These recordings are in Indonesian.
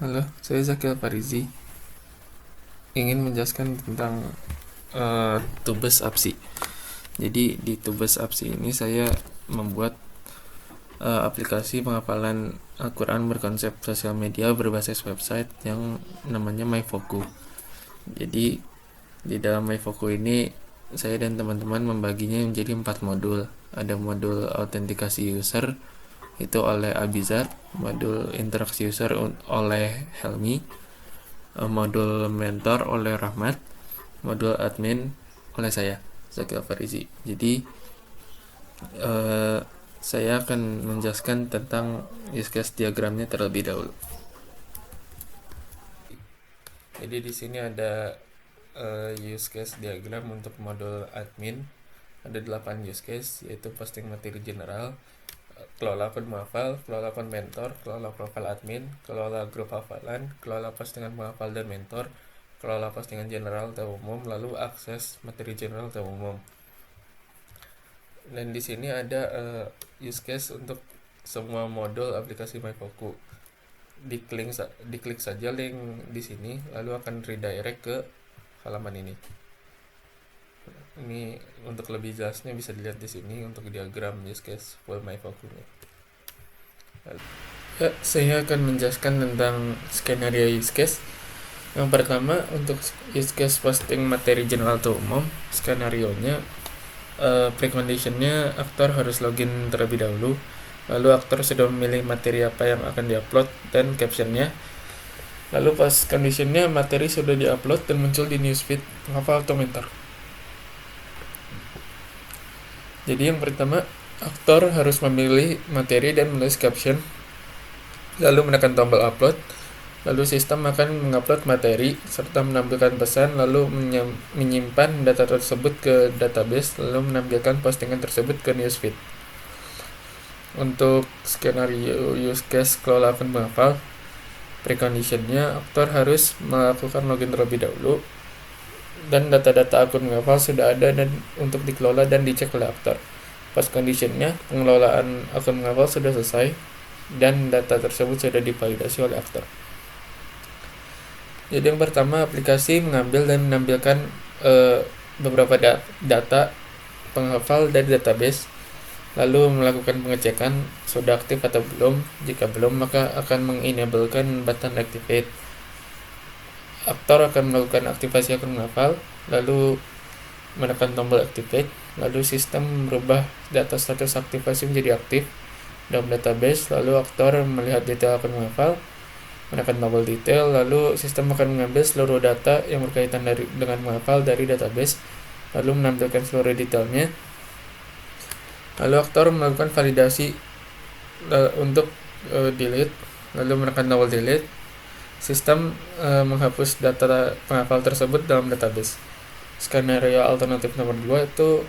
Halo, saya Zakil Farizi ingin menjelaskan tentang Tubes APSI. Jadi di Tubes APSI ini saya membuat aplikasi penghafalan Al-Quran berkonsep sosial media berbasis website yang namanya MyFoku. Jadi di dalam MyFoku ini saya dan teman-teman membaginya menjadi 4 modul. Ada modul autentikasi user itu oleh Abizar, modul interaksi user oleh Helmi, modul mentor oleh Rahmat, modul admin oleh saya, Zakil Farizi. Jadi saya akan menjelaskan tentang use case diagramnya terlebih dahulu. Jadi di sini ada use case diagram untuk modul admin. Ada 8 use case, yaitu posting materi general, kelola akun menghafal, kelola akun mentor, kelola profil admin, kelola grup hafalan, kelola postingan menghafal dan mentor, kelola postingan general atau umum, lalu akses materi general atau umum. Dan di sini ada use case untuk semua modul aplikasi MyFoku. Diklik saja link di sini, lalu akan redirect ke halaman ini. Ini untuk lebih jelasnya bisa dilihat di sini untuk diagram use case full MyFoku-nya. Ya, saya akan menjelaskan tentang skenario use case. Yang pertama, untuk use case posting materi general atau umum, skenario-nya precondition-nya aktor harus login terlebih dahulu. Lalu aktor sudah memilih materi apa yang akan diupload dan caption-nya. Lalu pas condition-nya materi sudah diupload dan muncul di newsfeed penghafal atau mentor. Jadi yang pertama, aktor harus memilih materi dan menulis caption, lalu menekan tombol upload. Lalu sistem akan mengupload materi serta menampilkan pesan, lalu menyimpan data tersebut ke database, lalu menampilkan postingan tersebut ke newsfeed. Untuk skenario use case kelola akun menghafal, precondition-nya aktor harus melakukan login terlebih dahulu dan data-data akun menghafal sudah ada dan untuk dikelola dan dicek oleh aktor. Pas condition-nya pengelolaan akun menghafal sudah selesai dan data tersebut sudah divalidasi oleh aktor. Jadi yang pertama, aplikasi mengambil dan menampilkan beberapa data penghafal dari database, lalu melakukan pengecekan sudah aktif atau belum. Jika belum, maka akan mengenablekan button activate. Aktor akan melakukan aktivasi akun menghafal, lalu menekan tombol activate, lalu sistem merubah data status aktivasi menjadi aktif dalam database, lalu aktor melihat detail akun menghafal, menekan tombol detail, lalu sistem akan mengambil seluruh data yang berkaitan dengan menghafal dari database, lalu menampilkan seluruh detailnya. Lalu aktor melakukan validasi untuk delete, lalu menekan tombol delete. Sistem menghapus data penghafal tersebut dalam database. Skenario alternatif nomor 2 itu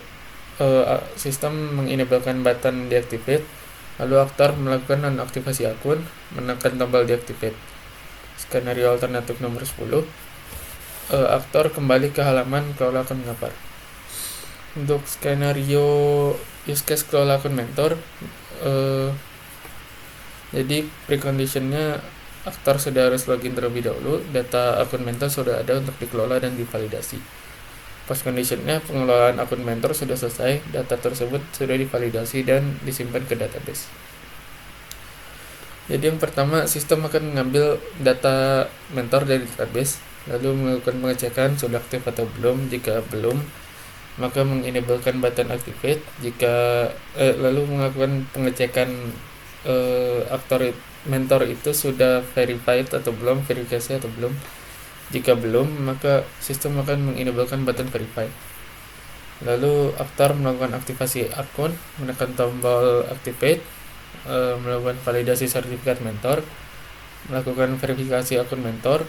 sistem mengenablekan button deactivate, lalu aktor melakukan nonaktivasi akun, menekan tombol deactivate. Skenario alternatif nomor 10, aktor kembali ke halaman kelola akun menghafal. Untuk skenario use case kelola akun mentor, jadi precondition-nya aktor sudah harus login terlebih dahulu, data akun mentor sudah ada untuk dikelola dan divalidasi. Post condition-nya pengelolaan akun mentor sudah selesai, data tersebut sudah divalidasi dan disimpan ke database. Jadi yang pertama, sistem akan mengambil data mentor dari database, lalu melakukan pengecekan sudah aktif atau belum. Jika belum, maka mengenablekan button activate. Lalu melakukan pengecekan aktor mentor itu sudah verified atau belum, verifikasi atau belum. Jika belum, maka sistem akan mengenablekan button verify. Lalu aktor melakukan aktivasi akun, menekan tombol activate, melakukan validasi sertifikat mentor, melakukan verifikasi akun mentor,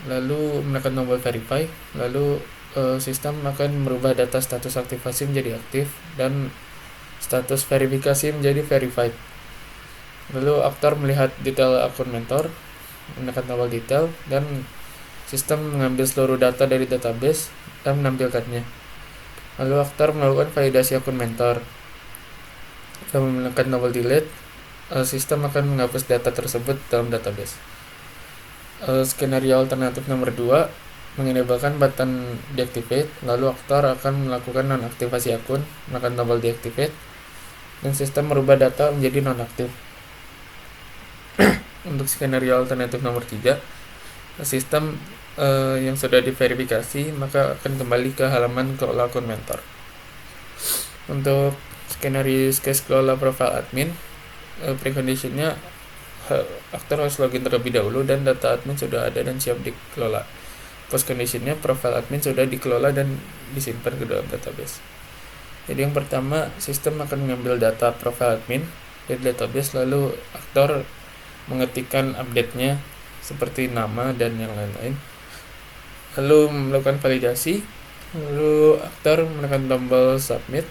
lalu menekan tombol verify. Lalu sistem akan merubah data status aktivasi menjadi aktif dan status verifikasi menjadi verified. Lalu aktor melihat detail akun mentor, menekan tombol detail, dan sistem mengambil seluruh data dari database dan menampilkannya. Lalu aktor melakukan validasi akun mentor, lalu menekan tombol delete. Sistem akan menghapus data tersebut dalam database. Skenario alternatif nomor 2 mengenablekan button deactivate, lalu aktor akan melakukan nonaktivasi akun, menekan tombol deactivate, dan sistem merubah data menjadi nonaktif. Untuk skenario alternatif nomor 3, sistem yang sudah diverifikasi maka akan kembali ke halaman kelola akun mentor. Untuk skenario use case kelola profile admin, preconditionnya aktor harus login terlebih dahulu dan data admin sudah ada dan siap dikelola. Post conditionnya profile admin sudah dikelola dan disimpan ke dalam database. Jadi yang pertama, sistem akan mengambil data profile admin dari database, lalu aktor mengetikkan update-nya seperti nama dan yang lain-lain, lalu melakukan validasi, lalu aktor menekan tombol submit.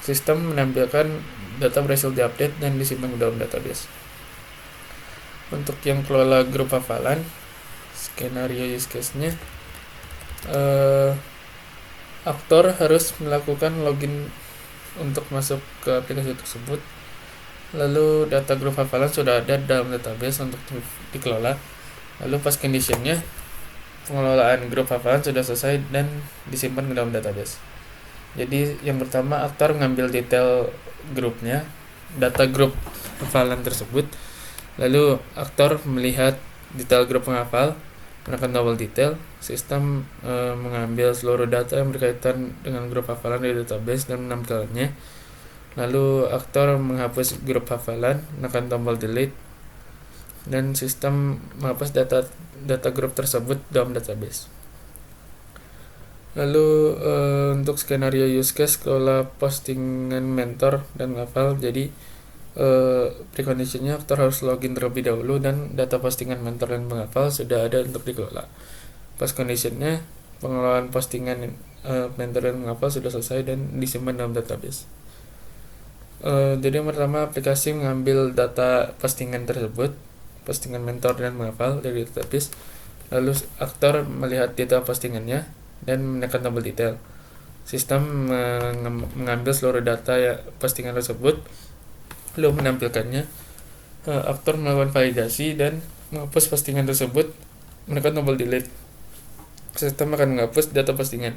Sistem menampilkan data berhasil diupdate dan disimpan ke dalam database. Untuk yang kelola grup hafalan, skenario use case-nya, aktor harus melakukan login untuk masuk ke aplikasi tersebut, lalu data grup hafalan sudah ada dalam database untuk dikelola. Lalu pas conditionnya, pengelolaan grup hafalan sudah selesai dan disimpan ke dalam database. Jadi yang pertama, aktor mengambil detail grupnya, data grup hafalan tersebut, lalu aktor melihat detail grup penghafal, menekan tombol detail. Sistem mengambil seluruh data yang berkaitan dengan grup hafalan dari database dan menampilkannya. Lalu aktor menghapus grup hafalan, menekan tombol delete, dan sistem menghapus data grup tersebut dalam database. Lalu untuk skenario use case kelola postingan mentor dan hafal, jadi preconditionnya aktor harus login terlebih dahulu dan data postingan mentor dan penghafal sudah ada untuk dikelola. Post conditionnya, pengelolaan postingan mentor dan penghafal sudah selesai dan disimpan dalam database. Jadi yang pertama, aplikasi mengambil data postingan tersebut, postingan mentor dan penghafal dari database, lalu aktor melihat data postingannya dan menekan tombol detail. Sistem mengambil seluruh data postingan tersebut, lalu menampilkannya. Aktor melakukan validasi dan menghapus postingan tersebut, menekan tombol delete. Sistem akan menghapus data postingan.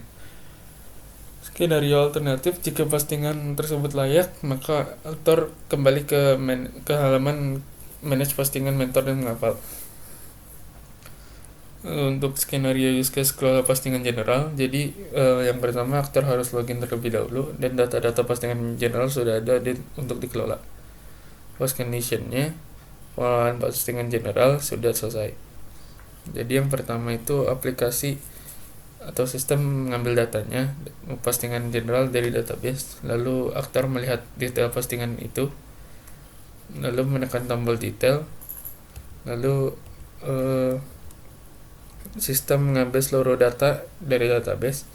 Skenario alternatif, jika postingan tersebut layak, maka aktor kembali ke halaman manage postingan mentor dan penghafal. Untuk skenario use case kelola postingan general, jadi yang pertama, aktor harus login terlebih dahulu dan data-data postingan general sudah ada untuk dikelola. Post conditionnya, pengelolaan postingan general sudah selesai. Jadi yang pertama itu, aplikasi atau sistem mengambil datanya, postingan general dari database, lalu aktor melihat detail postingan itu, lalu menekan tombol detail, lalu sistem mengambil seluruh data dari database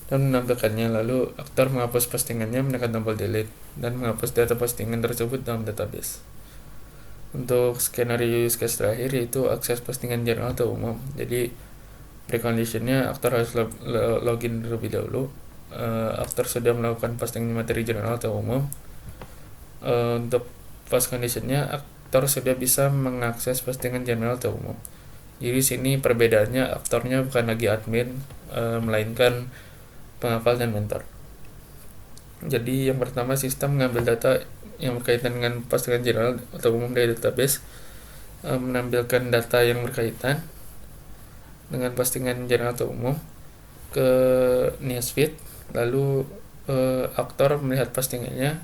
dan menampilkannya, lalu aktor menghapus postingannya, menekan tombol delete, dan menghapus data postingan tersebut dalam database. Untuk skenario use case terakhir, yaitu akses postingan general atau umum. Jadi preconditionnya, aktor harus login terlebih dahulu. Aktor sudah melakukan postingan materi general atau umum. Untuk post conditionnya, aktor sudah bisa mengakses postingan general atau umum. Jadi sini perbedaannya, aktornya bukan lagi admin, melainkan penghafal dan mentor. Jadi yang pertama, sistem mengambil data yang berkaitan dengan postingan general atau umum dari database, menampilkan data yang berkaitan dengan postingan general atau umum ke newsfeed, lalu aktor melihat postingannya,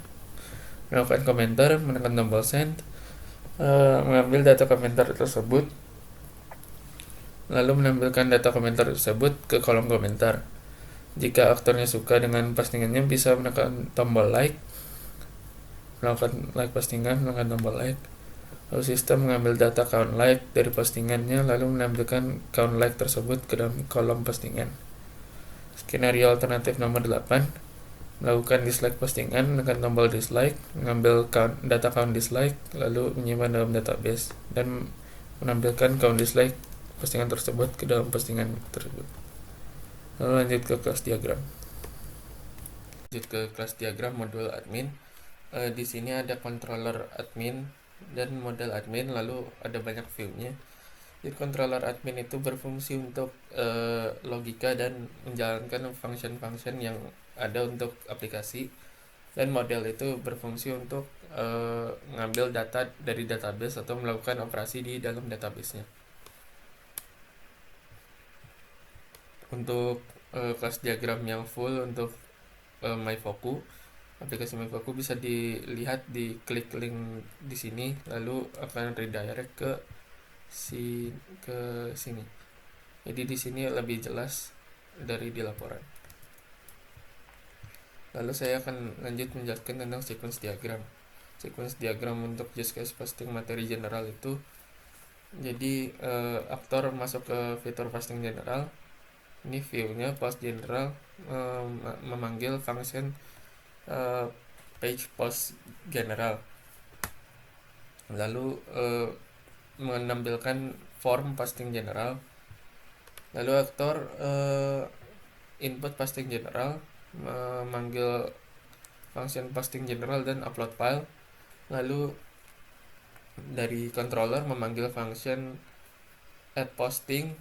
melakukan komentar, menekan tombol send, mengambil data komentar tersebut, lalu menampilkan data komentar tersebut ke kolom komentar. Jika aktornya suka dengan postingannya, bisa menekan tombol like, melakukan like postingan, menekan tombol like. Lalu sistem mengambil data count like dari postingannya, lalu menampilkan count like tersebut ke dalam kolom postingan. Skenario alternatif nomor 8, melakukan dislike postingan, menekan tombol dislike, mengambil data count dislike, lalu menyimpan dalam database dan menampilkan count dislike postingan tersebut ke dalam postingan tersebut. Lalu lanjut ke kelas diagram. Modul admin. Di sini ada controller admin dan model admin, lalu ada banyak view-nya. Jadi controller admin itu berfungsi untuk logika dan menjalankan function-function yang ada untuk aplikasi, dan model itu berfungsi untuk ngambil data dari database atau melakukan operasi di dalam database-nya. Untuk kelas diagram yang full untuk MyFoku, aplikasi MyFoku bisa dilihat di klik link di sini, lalu akan redirect ke sini. Jadi di sini lebih jelas dari di laporan. Lalu saya akan lanjut menjelaskan tentang sequence diagram. Sequence diagram untuk use case posting materi general itu, jadi aktor masuk ke fitur posting general. Ini view-nya post general memanggil function page post general, lalu menampilkan form posting general. Lalu aktor input posting general memanggil function posting general dan upload file. Lalu dari controller memanggil function add posting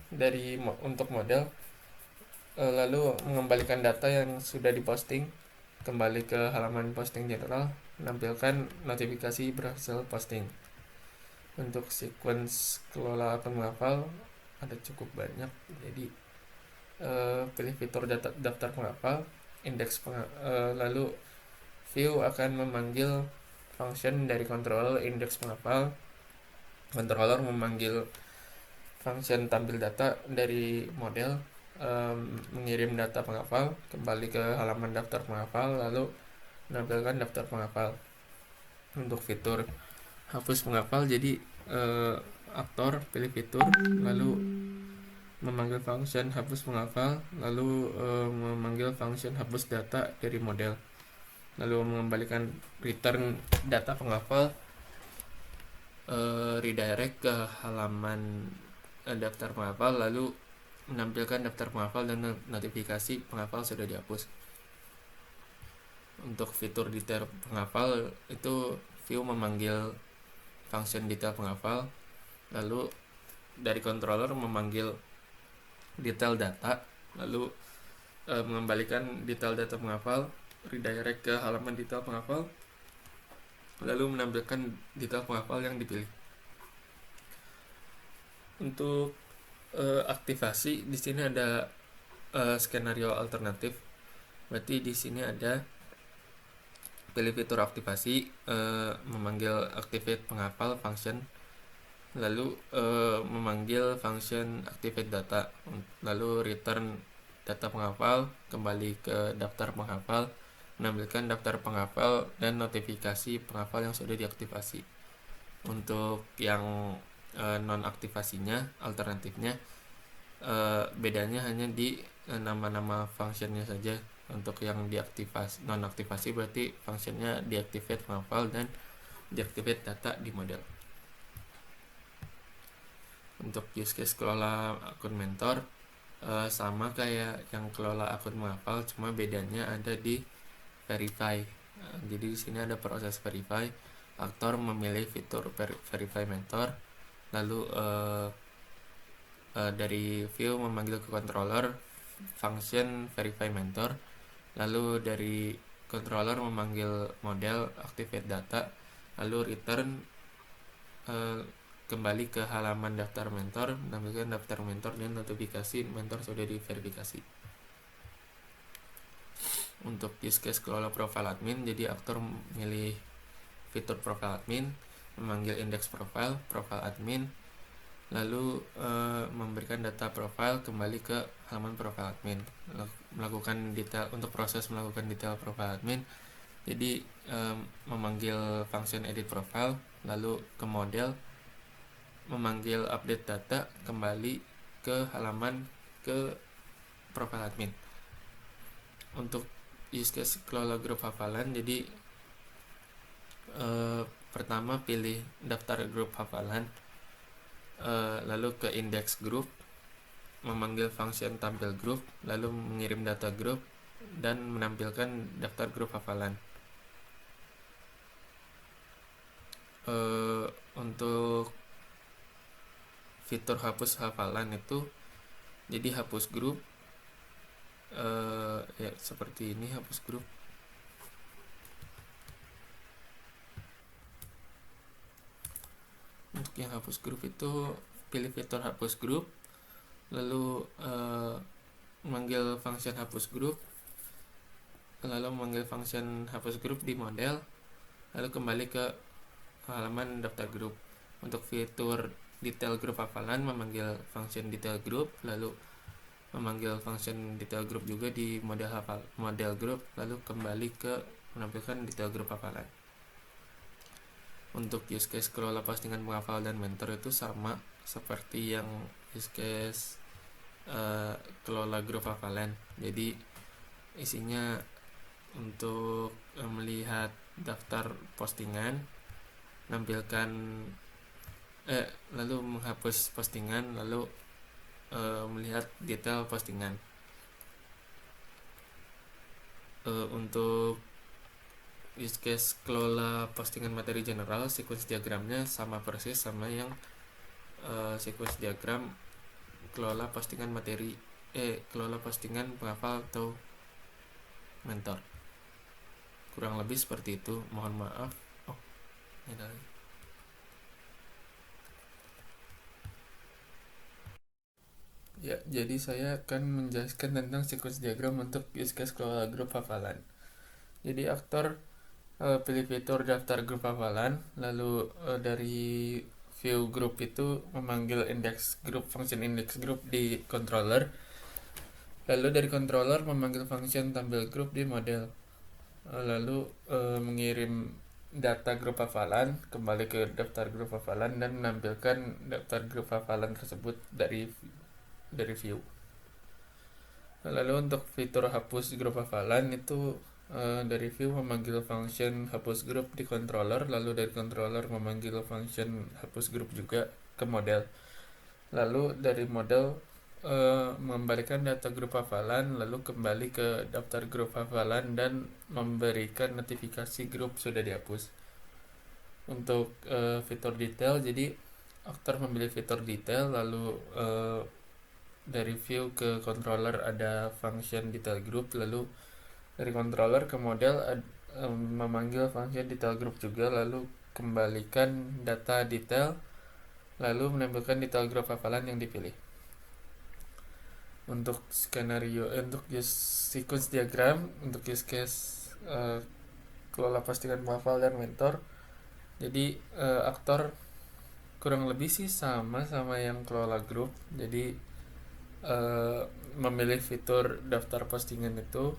untuk model, lalu mengembalikan data yang sudah diposting kembali ke halaman posting general, menampilkan notifikasi berhasil posting. Untuk sequence kelola akun menghafal ada cukup banyak, jadi pilih fitur daftar penghafal, lalu view akan memanggil function dari controller index penghafal, controller memanggil function tampil data dari model, mengirim data penghafal kembali ke halaman daftar penghafal, lalu menampilkan daftar penghafal. Untuk fitur hapus penghafal, jadi aktor pilih fitur, lalu memanggil function hapus penghafal, lalu memanggil function hapus data dari model, lalu mengembalikan return data penghafal, redirect ke halaman daftar penghafal, lalu menampilkan daftar penghafal dan notifikasi penghafal sudah dihapus. Untuk fitur detail penghafal itu view memanggil function detail penghafal, lalu dari controller memanggil detail data, lalu mengembalikan detail data penghafal, redirect ke halaman detail penghafal, lalu menampilkan detail penghafal yang dipilih. Untuk aktivasi di sini ada skenario alternatif. Berarti di sini ada pilih fitur aktivasi, memanggil activate penghafal function, lalu memanggil function activate data, lalu return data penghafal kembali ke daftar penghafal, menampilkan daftar penghafal dan notifikasi penghafal yang sudah diaktifasi. Untuk yang non aktivasinya, alternatifnya, bedanya hanya di nama-nama functionnya saja. Untuk yang diaktifasi, non aktivasi berarti functionnya deactivate penghafal dan deactivate data di model. Untuk use case kelola akun mentor, sama kayak yang kelola akun menghafal, cuma bedanya ada di verify. Jadi di sini ada proses verify. Aktor memilih fitur verify mentor, lalu dari view memanggil ke controller function verify mentor, lalu dari controller memanggil model activate data, lalu return kembali ke halaman daftar mentor, menampilkan daftar mentor dan notifikasi mentor sudah diverifikasi. Untuk use case kelola profile admin, jadi aktor memilih fitur profile admin, memanggil index profile admin, lalu memberikan data profile kembali ke halaman profile admin, melakukan detail untuk proses melakukan detail profile admin. Jadi memanggil function edit profile, lalu ke model, memanggil update data kembali ke halaman ke profile admin. Untuk use case kelola grup hafalan, jadi pertama pilih daftar grup hafalan, lalu ke index group, memanggil function tampil grup, lalu mengirim data grup dan menampilkan daftar grup hafalan. Untuk fitur hapus hafalan itu, jadi hapus grup, ya seperti ini hapus grup. Untuk yang hapus grup itu pilih fitur hapus grup, lalu memanggil function hapus grup, lalu memanggil function hapus grup di model, lalu kembali ke halaman daftar grup. Untuk fitur detail grup hafalan, memanggil function detail grup, lalu memanggil function detail grup juga di model grup, lalu kembali ke menampilkan detail grup hafalan. Untuk use case kelola postingan penghafal dan mentor itu sama seperti yang use case kelola grup hafalan. Jadi isinya untuk melihat daftar postingan, menampilkan lalu menghapus postingan, lalu melihat detail postingan. Untuk use case kelola postingan materi general, sequence diagramnya sama persis sama yang sequence diagram kelola postingan materi kelola postingan penghafal atau mentor. Kurang lebih seperti itu. Mohon maaf. Ini lagi. Ya, jadi saya akan menjelaskan tentang sequence diagram untuk use case kelola grup hafalan. Jadi aktor pilih fitur daftar grup hafalan, lalu dari view grup itu memanggil index grup, function index grup di controller, lalu dari controller memanggil function tampil grup di model, lalu mengirim data grup hafalan kembali ke daftar grup hafalan dan menampilkan daftar grup hafalan tersebut dari view. Lalu untuk fitur hapus grup hafalan itu dari view memanggil function hapus grup di controller, lalu dari controller memanggil function hapus grup juga ke model, lalu dari model mengembalikan data grup hafalan, lalu kembali ke daftar grup hafalan dan memberikan notifikasi grup sudah dihapus. Untuk fitur detail, jadi aktor memilih fitur detail, lalu dari view ke controller ada function detail group, lalu dari controller ke model memanggil function detail group juga, lalu kembalikan data detail, lalu menampilkan detail group hafalan yang dipilih. Untuk skenario untuk use sequence diagram untuk use case kelola postingan penghafal dan mentor, jadi aktor kurang lebih sih sama yang kelola grup. Jadi memilih fitur daftar postingan itu,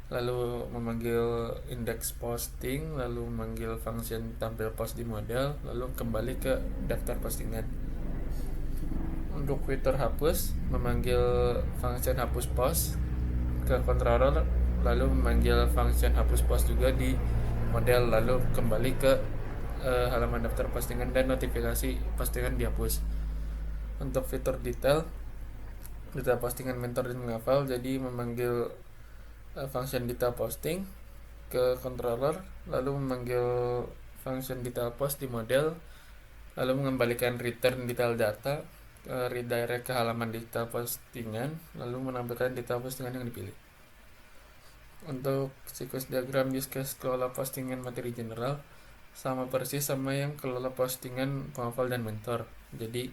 lalu memanggil index posting, lalu memanggil function tampil post di model, lalu kembali ke daftar postingan. Untuk fitur hapus, memanggil function hapus post ke controller, lalu memanggil function hapus post juga di model, lalu kembali ke halaman daftar postingan dan notifikasi postingan dihapus. Untuk fitur detail postingan mentor dan menghafal, jadi memanggil function detail posting ke controller, lalu memanggil function detail post di model, lalu mengembalikan return detail data, redirect ke halaman detail postingan, lalu menampilkan detail postingan yang dipilih. Untuk sequence diagram use case kelola postingan materi general sama persis sama yang kelola postingan penghafal dan mentor. Jadi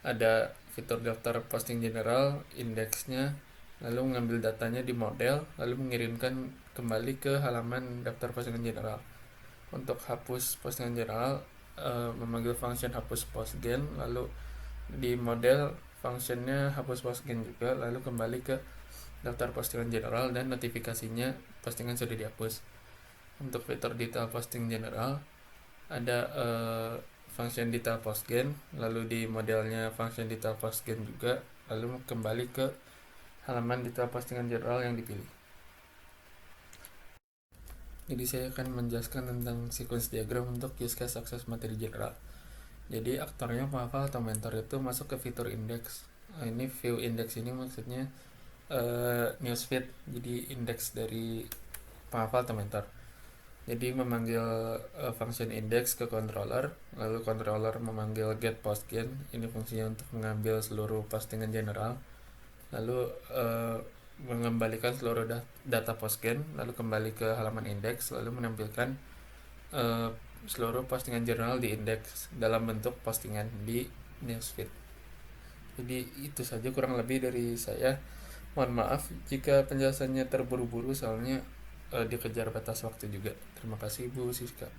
ada fitur daftar posting general, indeksnya, lalu mengambil datanya di model, lalu mengirimkan kembali ke halaman daftar postingan general. Untuk hapus postingan general, memanggil function hapus postgen, lalu di model functionnya hapus postgen juga, lalu kembali ke daftar postingan general dan notifikasinya postingan sudah dihapus. Untuk fitur detail posting general ada function detail postgen, lalu di modelnya function detail postgen juga, lalu kembali ke halaman detail postingan general yang dipilih. Jadi saya akan menjelaskan tentang sequence diagram untuk use case akses materi general. Jadi aktornya penghafal atau mentor itu masuk ke fitur index. Ini view index ini maksudnya newsfeed, jadi index dari penghafal atau mentor. Jadi memanggil function index ke controller, lalu controller memanggil get postGen. Ini fungsinya untuk mengambil seluruh postingan general, lalu mengembalikan seluruh data postGen, lalu kembali ke halaman index, lalu menampilkan seluruh postingan general di index dalam bentuk postingan di newsfeed. Jadi itu saja kurang lebih dari saya. Mohon maaf jika penjelasannya terburu-buru, soalnya dikejar batas waktu juga. Terima kasih Bu Siska.